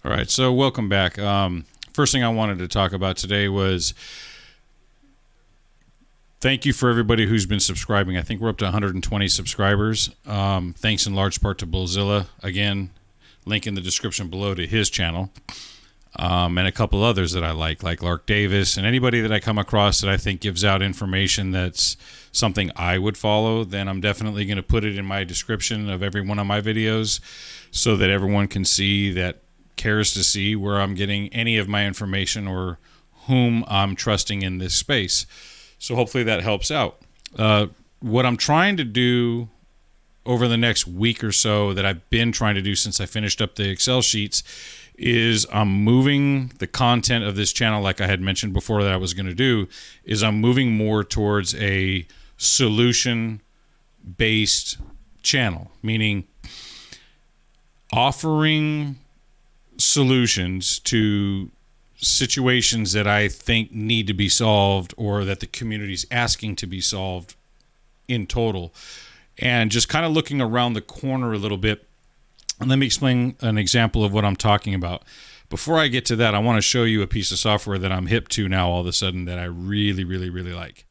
All right, so welcome back. First thing I wanted to talk about today was thank you for everybody who's been subscribing. I think we're up to 120 subscribers. Thanks in large part to Bullzilla. Again, link in the description below to his channel. And a couple others that I like Lark Davis, and anybody that I come across that I think gives out information that's something I would follow, then I'm definitely going to put it in my description of every one of my videos so that everyone can see that cares to see where I'm getting any of my information or whom I'm trusting in this space. So hopefully that helps out. What I'm trying to do over the next week or so that I've been trying to do since I finished up the Excel sheets is I'm moving the content of this channel, like I had mentioned before that I was going to do, is I'm moving more towards a solution-based channel, meaning offering solutions to situations that I think need to be solved or that the community's asking to be solved in total, and just kind of looking around the corner a little bit. And let me explain an example of what I'm talking about. Before I get to that, I want to show you a piece of software that I'm hip to now all of a sudden that I really, really, really like.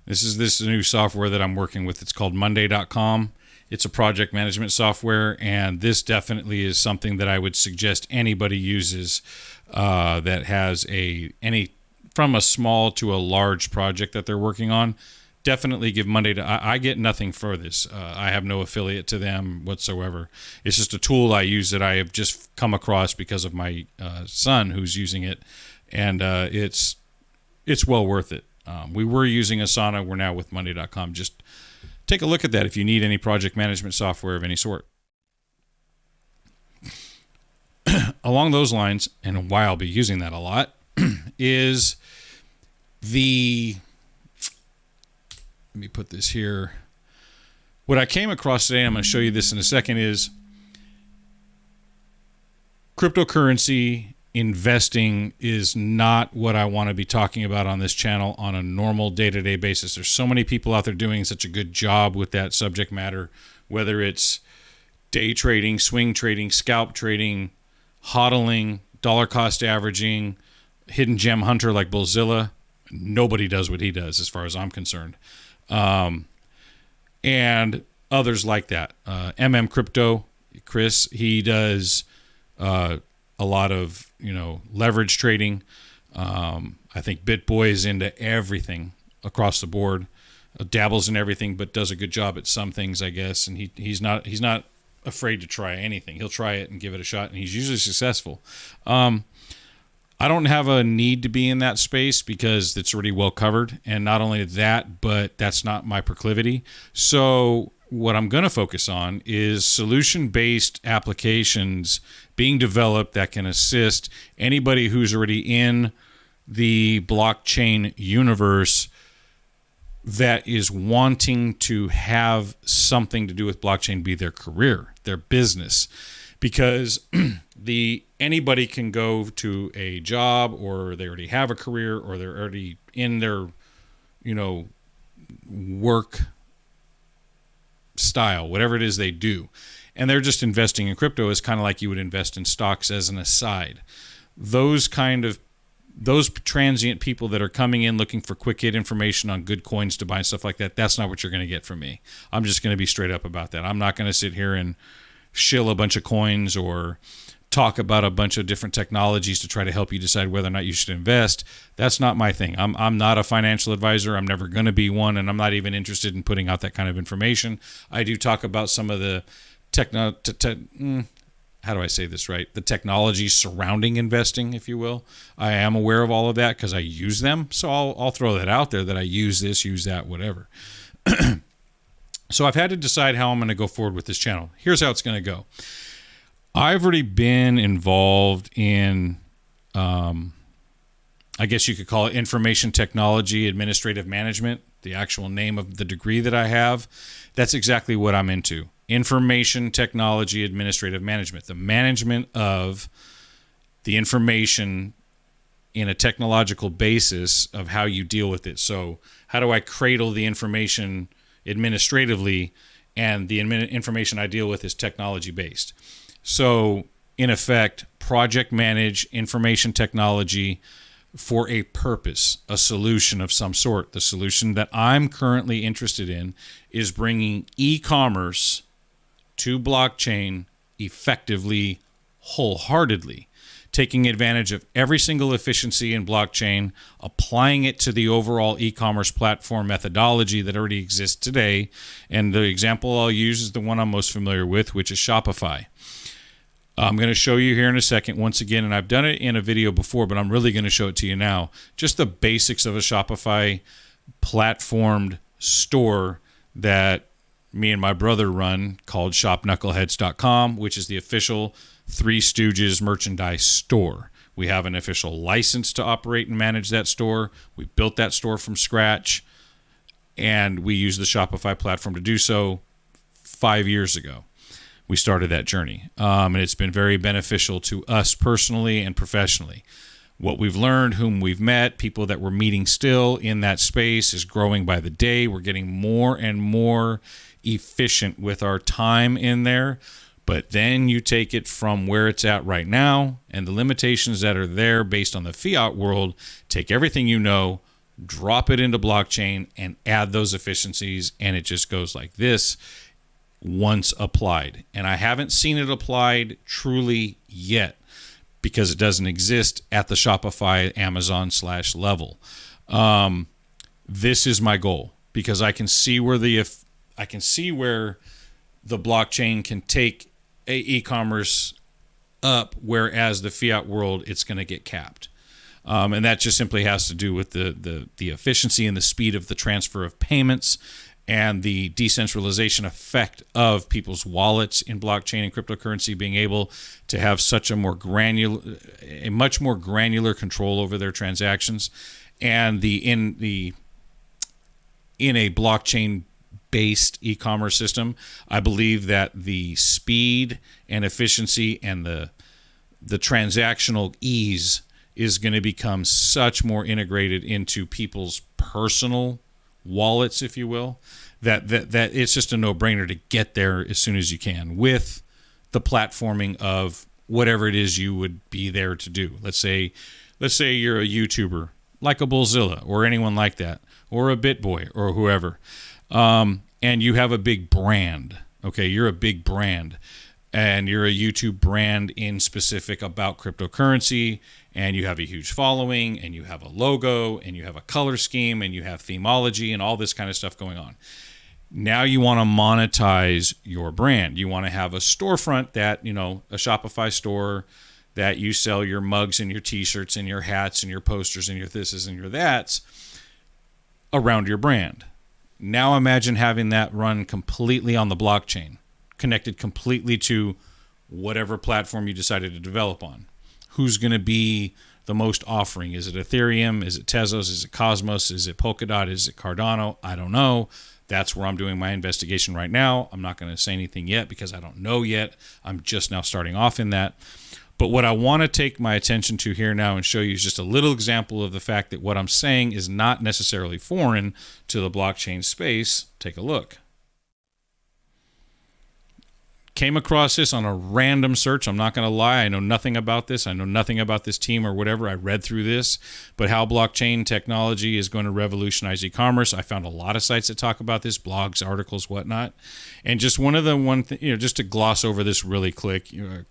This is this new software that I'm working with. It's called Monday.com. It's a project management software, and this definitely is something that I would suggest anybody uses that has from a small to a large project that they're working on. Definitely give Monday to. I get nothing for this. I have no affiliate to them whatsoever. It's just a tool I use that I have just come across because of my son who's using it, and it's well worth it. We were using Asana. We're now with Monday.com. Just take a look at that if you need any project management software of any sort. Along those lines, and why I'll be using that a lot, is let me put this here. What I came across today, I'm going to show you this in a second, is cryptocurrency investing is not what I want to be talking about on this channel on a normal day-to-day basis. There's so many people out there doing such a good job with that subject matter, whether it's day trading, swing trading, scalp trading, hodling, dollar cost averaging, hidden gem hunter like Bullzilla. Nobody does what he does as far as I'm concerned. And others like that. Crypto, Chris, he does a lot of leverage trading. I think BitBoy is into everything across the board, dabbles in everything, but does a good job at some things, I guess. And he's not afraid to try anything. He'll try it and give it a shot, and he's usually successful. I don't have a need to be in that space because it's already well covered. And not only that, but that's not my proclivity. So what I'm going to focus on is solution-based applications being developed that can assist anybody who's already in the blockchain universe that is wanting to have something to do with blockchain be their career, their business. Because anybody can go to a job, or they already have a career, or they're already in their, work style, whatever it is they do. And they're just investing in crypto as kind of like you would invest in stocks as an aside. Those transient people that are coming in looking for quick hit information on good coins to buy and stuff like that, that's not what you're going to get from me. I'm just going to be straight up about that. I'm not going to sit here and shill a bunch of coins or talk about a bunch of different technologies to try to help you decide whether or not you should invest. That's not my thing. I'm not a financial advisor. I'm never going to be one, and I'm not even interested in putting out that kind of information. I do talk about some of the how do I say this right? The technology surrounding investing, if you will. I am aware of all of that because I use them. So I'll throw that out there that I use this, use that, whatever. So I've had to decide how I'm going to go forward with this channel. Here's how it's going to go. I've already been involved in, I guess you could call it information technology, administrative management, the actual name of the degree that I have. That's exactly what I'm into. Information technology, administrative management, the management of the information in a technological basis of how you deal with it. So how do I cradle the information administratively, and the information I deal with is technology based. So in effect, project manage information technology for a purpose, a solution of some sort. The solution that I'm currently interested in is bringing e-commerce to blockchain effectively, wholeheartedly, taking advantage of every single efficiency in blockchain, applying it to the overall e-commerce platform methodology that already exists today. And the example I'll use is the one I'm most familiar with, which is Shopify. I'm going to show you here in a second once again, and I've done it in a video before, but I'm really going to show it to you now. Just the basics of a Shopify platformed store that me and my brother run, called shopknuckleheads.com, which is the official Three Stooges merchandise store. We have an official license to operate and manage that store. We built that store from scratch, and we use the Shopify platform to do so 5 years ago. We started that journey, and it's been very beneficial to us personally and professionally. What we've learned, whom we've met, people that we're meeting still in that space is growing by the day. We're getting more and more efficient with our time in there. But then you take it from where it's at right now and the limitations that are there based on the fiat world, take everything you know, drop it into blockchain and add those efficiencies, and it just goes like this once applied. And I haven't seen it applied truly yet because it doesn't exist at the Shopify Amazon / level. This is my goal because I can see where the blockchain can take e-commerce up, whereas the fiat world, it's going to get capped. And that just simply has to do with the efficiency and the speed of the transfer of payments and the decentralization effect of people's wallets in blockchain and cryptocurrency, being able to have such a much more granular control over their transactions, and in a blockchain based e-commerce system, I believe that the speed and efficiency and the transactional ease is going to become such more integrated into people's personal wallets, if you will, that it's just a no-brainer to get there as soon as you can with the platforming of whatever it is you would be there to do. Let's say you're a YouTuber like a Bullzilla or anyone like that, or a BitBoy or whoever, and you have a big brand. Okay, you're a big brand, and you're a YouTube brand in specific about cryptocurrency, and you have a huge following, and you have a logo, and you have a color scheme, and you have themology, and all this kind of stuff going on. Now you want to monetize your brand. You want to have a storefront that, a Shopify store that you sell your mugs and your t-shirts and your hats and your posters and your thises and your that's around your brand. Now imagine having that run completely on the blockchain, connected completely to whatever platform you decided to develop on. Who's going to be the most offering? Is it Ethereum? Is it Tezos? Is it Cosmos? Is it Polkadot? Is it Cardano? I don't know. That's where I'm doing my investigation right now. I'm not going to say anything yet because I don't know yet. I'm just now starting off in that. But what I want to take my attention to here now and show you is just a little example of the fact that what I'm saying is not necessarily foreign to the blockchain space. Take a look. Came across this on a random search. I'm not going to lie. I know nothing about this. I know nothing about this team or whatever. I read through this, but how blockchain technology is going to revolutionize e-commerce. I found a lot of sites that talk about this, blogs, articles, whatnot. And just just to gloss over this really quick, you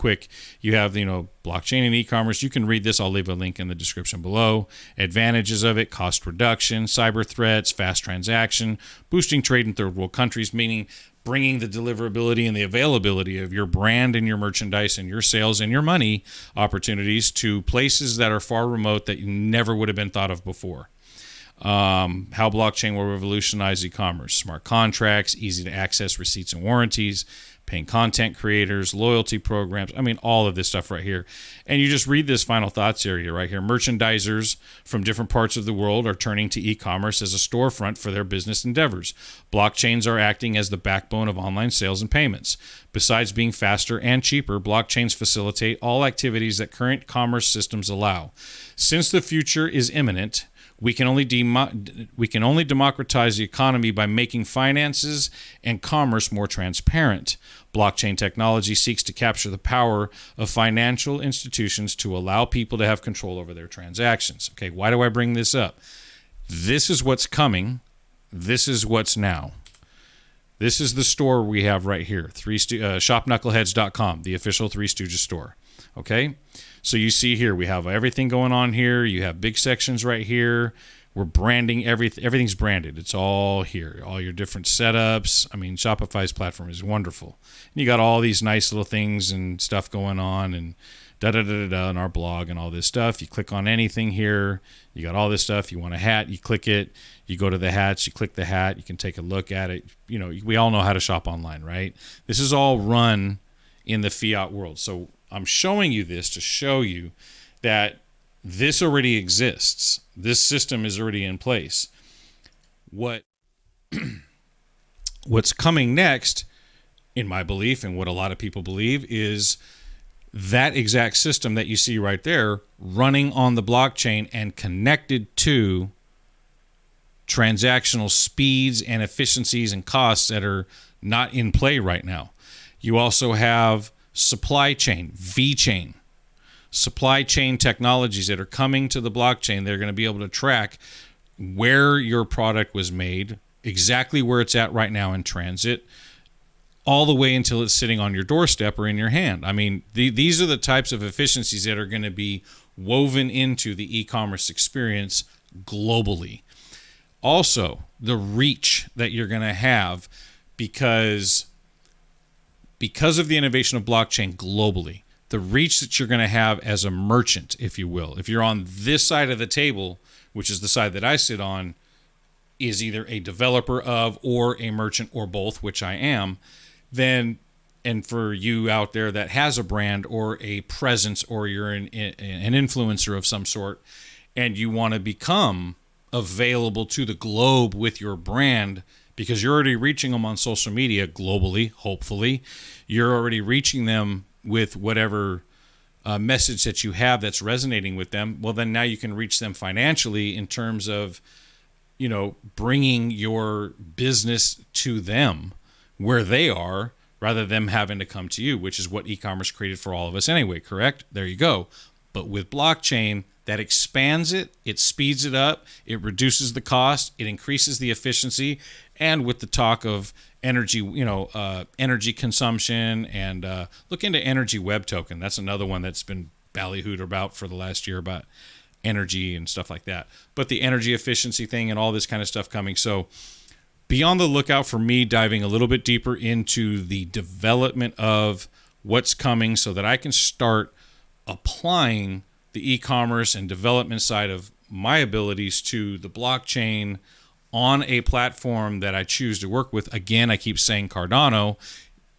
have, blockchain and e-commerce. You can read this. I'll leave a link in the description below. Advantages of it: cost reduction, cyber threats, fast transaction, boosting trade in third world countries, meaning bringing the deliverability and the availability of your brand and your merchandise and your sales and your money opportunities to places that are far remote that you never would have been thought of before. How blockchain will revolutionize e-commerce: smart contracts, easy to access receipts and warranties, paying content creators, loyalty programs. All of this stuff right here. And you just read this final thoughts area right here. Merchandisers from different parts of the world are turning to e-commerce as a storefront for their business endeavors. Blockchains are acting as the backbone of online sales and payments. Besides being faster and cheaper, blockchains facilitate all activities that current commerce systems allow. Since the future is imminent, We can only democratize the economy by making finances and commerce more transparent. Blockchain technology seeks to capture the power of financial institutions to allow people to have control over their transactions. Okay, why do I bring this up? This is what's coming. This is what's now. This is the store we have right here, shopknuckleheads.com, the official Three Stooges store. Okay, so you see here, we have everything going on here. You have big sections right here. We're branding everything. Everything's branded. It's all here, all your different setups. I mean, Shopify's platform is wonderful. And you got all these nice little things and stuff going on and da-da-da-da-da on our blog and all this stuff. You click on anything here. You got all this stuff. You want a hat, you click it. You go to the hats, you click the hat. You can take a look at it. You know, we all know how to shop online, right? This is all run in the fiat world. So I'm showing you this to show you that this already exists. This system is already in place. What's coming next, in my belief, and what a lot of people believe, is that exact system that you see right there running on the blockchain and connected to transactional speeds and efficiencies and costs that are not in play right now. You also have supply chain, V-chain, supply chain technologies that are coming to the blockchain. They're going to be able to track where your product was made, exactly where it's at right now in transit, all the way until it's sitting on your doorstep or in your hand. I mean, these are the types of efficiencies that are going to be woven into the e-commerce experience globally. Also, the reach that you're going to have because of the innovation of blockchain globally, the reach that you're going to have as a merchant, if you will. If you're on this side of the table, which is the side that I sit on, is either a developer of or a merchant or both, which I am, then, and for you out there that has a brand or a presence or you're an influencer of some sort and you want to become available to the globe with your brand because you're already reaching them on social media globally, hopefully. You're already reaching them with whatever message that you have that's resonating with them. Well, then now you can reach them financially in terms of, you know, bringing your business to them where they are rather than them having to come to you, which is what e-commerce created for all of us anyway, correct? There you go. But with blockchain, that expands it, it speeds it up, it reduces the cost, it increases the efficiency, and with the talk of energy, energy consumption, and look into Energy Web Token. That's another one that's been ballyhooed about for the last year about energy and stuff like that. But the energy efficiency thing and all this kind of stuff coming. So be on the lookout for me diving a little bit deeper into the development of what's coming so that I can start applying the e-commerce and development side of my abilities to the blockchain on a platform that I choose to work with. Again, I keep saying Cardano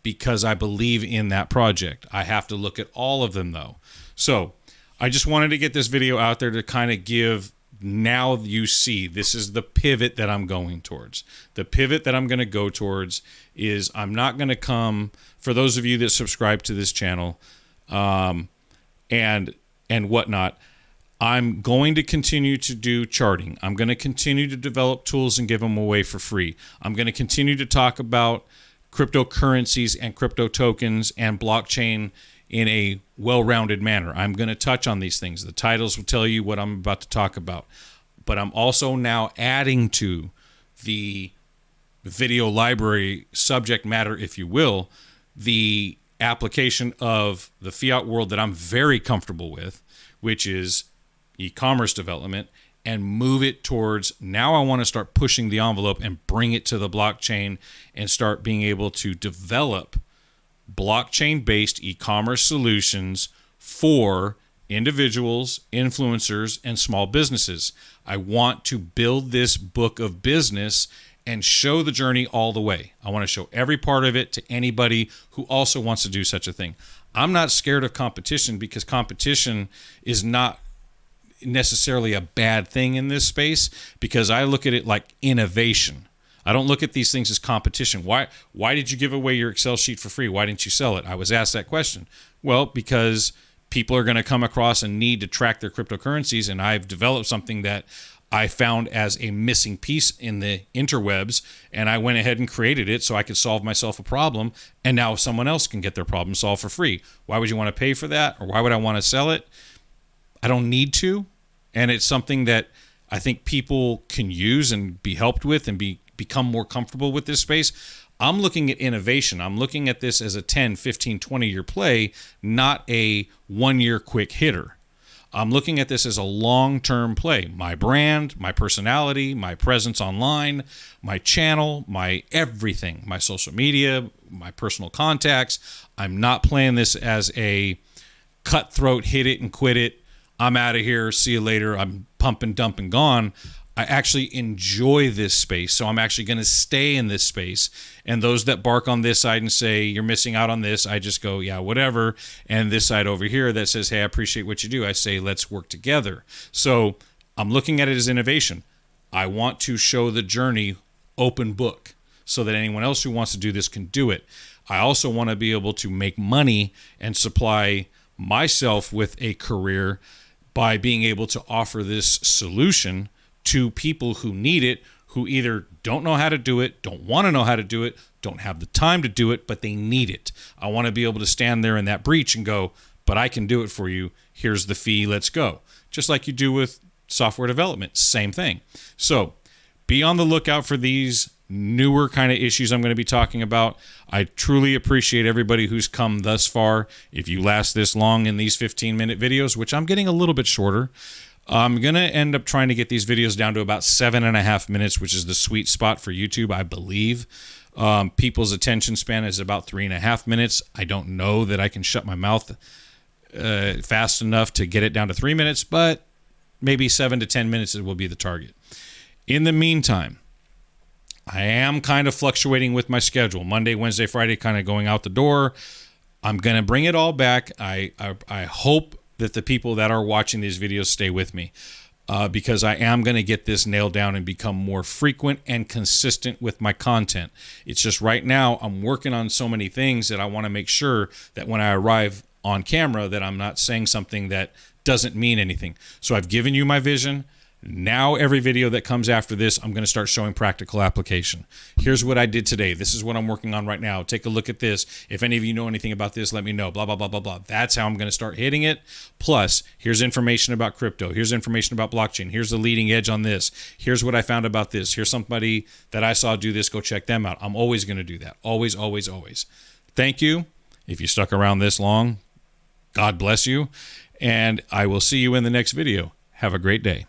because I believe in that project. I have to look at all of them though. So I just wanted to get this video out there to kind of give, now you see, this is the pivot that I'm going towards. The pivot that I'm going to go towards is I'm not going to come, for those of you that subscribe to this channel, and whatnot, I'm going to continue to do charting. I'm going to continue to develop tools and give them away for free. I'm going to continue to talk about cryptocurrencies and crypto tokens and blockchain in a well-rounded manner. I'm going to touch on these things. The titles will tell you what I'm about to talk about. But I'm also now adding to the video library subject matter, if you will, the application of the fiat world that I'm very comfortable with, which is e-commerce development, and move it towards, now I want to start pushing the envelope and bring it to the blockchain and start being able to develop blockchain-based e-commerce solutions for individuals, influencers, and small businesses. I want to build this book of business and show the journey all the way. I want to show every part of it to anybody who also wants to do such a thing. I'm not scared of competition because competition is not necessarily a bad thing in this space because I look at it like innovation. I don't look at these things as competition. Why did you give away your Excel sheet for free? Why didn't you sell it? I was asked that question. Well, because people are going to come across and need to track their cryptocurrencies, and I've developed something that I found as a missing piece in the interwebs, and I went ahead and created it so I could solve myself a problem, and now someone else can get their problem solved for free. Why would you want to pay for that, or why would I want to sell it? I don't need to, and it's something that I think people can use and be helped with and become more comfortable with this space. I'm looking at innovation. I'm looking at this as a 10, 15, 20-year play, not a one-year quick hitter. I'm looking at this as a long-term play. My brand, my personality, my presence online, my channel, my everything, my social media, my personal contacts. I'm not playing this as a cutthroat, hit it and quit it. I'm out of here. See you later. I'm pump and dump and gone. I actually enjoy this space, so I'm actually going to stay in this space. And those that bark on this side and say, you're missing out on this, I just go, yeah, whatever. And this side over here that says, hey, I appreciate what you do, I say, let's work together. So I'm looking at it as innovation. I want to show the journey open book so that anyone else who wants to do this can do it. I also want to be able to make money and supply myself with a career by being able to offer this solution to people who need it, who either don't know how to do it, don't want to know how to do it, don't have the time to do it, but they need it. I want to be able to stand there in that breach and go, but I can do it for you. Here's the fee. Let's go. Just like you do with software development. Same thing. So be on the lookout for these newer kind of issues I'm going to be talking about. I truly appreciate everybody who's come thus far. If you last this long in these 15-minute videos, which I'm getting a little bit shorter, I'm going to end up trying to get these videos down to about 7.5 minutes, which is the sweet spot for YouTube, I believe. People's attention span is about 3.5 minutes. I don't know that I can shut my mouth fast enough to get it down to 3 minutes, but maybe 7 to 10 minutes will be the target. In the meantime, I am kind of fluctuating with my schedule. Monday, Wednesday, Friday, kind of going out the door. I'm going to bring it all back. I hope that the people that are watching these videos stay with me because I am going to get this nailed down and become more frequent and consistent with my content. It's just right now I'm working on so many things that I want to make sure that when I arrive on camera that I'm not saying something that doesn't mean anything. So I've given you my vision. Now every video that comes after this, I'm going to start showing practical application. Here's what I did today. This is what I'm working on right now. Take a look at this. If any of you know anything about this, let me know. Blah, blah, blah, blah, blah. That's how I'm going to start hitting it. Plus, here's information about crypto. Here's information about blockchain. Here's the leading edge on this. Here's what I found about this. Here's somebody that I saw do this. Go check them out. I'm always going to do that. Always, always, always. Thank you. If you stuck around this long, God bless you. And I will see you in the next video. Have a great day.